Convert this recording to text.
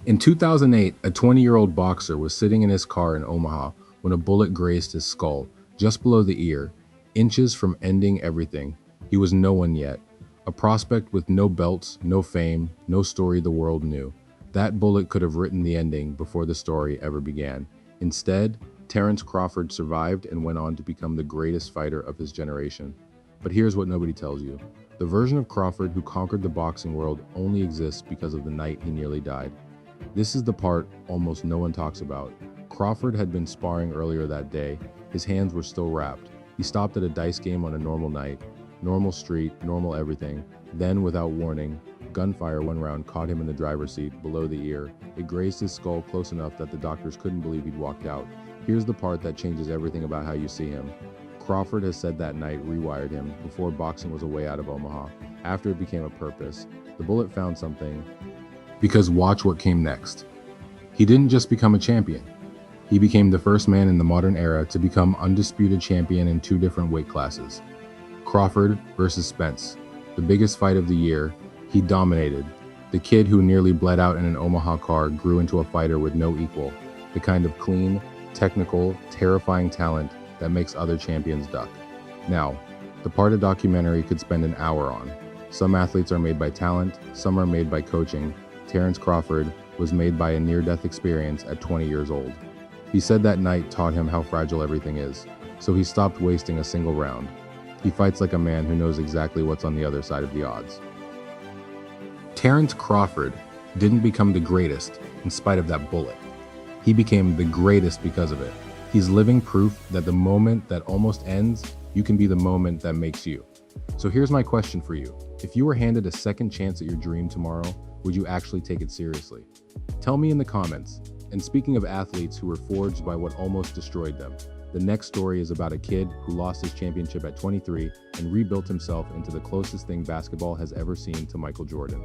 In 2008, a 20-year-old boxer was sitting in his car in Omaha when a bullet grazed his skull, just below the ear, inches from ending everything. He was no one yet. A prospect with no belts, no fame, no story the world knew. That bullet could have written the ending before the story ever began. Instead, Terence Crawford survived and went on to become the greatest fighter of his generation. But here's what nobody tells you. The version of Crawford who conquered the boxing world only exists because of the night he nearly died. This is the part almost no one talks about. Crawford had been sparring earlier that day. His hands were still wrapped. He stopped at a dice game on a normal night. Normal street, normal everything. Then, without warning, gunfire one round caught him in the driver's seat, below the ear. It grazed his skull close enough that the doctors couldn't believe he'd walked out. Here's the part that changes everything about how you see him. Crawford has said that night rewired him before boxing was a way out of Omaha. After it became a purpose, the bullet found something. Because watch what came next. He didn't just become a champion. He became the first man in the modern era to become undisputed champion in 2 different weight classes. Crawford versus Spence, the biggest fight of the year. He dominated. The kid who nearly bled out in an Omaha car grew into a fighter with no equal, the kind of clean, technical, terrifying talent that makes other champions duck. Now, the part a documentary could spend an hour on. Some athletes are made by talent, some are made by coaching. Terence Crawford was made by a near-death experience at 20 years old. He said that night taught him how fragile everything is, so he stopped wasting a single round. He fights like a man who knows exactly what's on the other side of the odds. Terence Crawford didn't become the greatest in spite of that bullet. He became the greatest because of it. He's living proof that the moment that almost ends, you can be the moment that makes you. So here's my question for you. If you were handed a second chance at your dream tomorrow, would you actually take it seriously? Tell me in the comments. And speaking of athletes who were forged by what almost destroyed them, the next story is about a kid who lost his championship at 23 and rebuilt himself into the closest thing basketball has ever seen to Michael Jordan.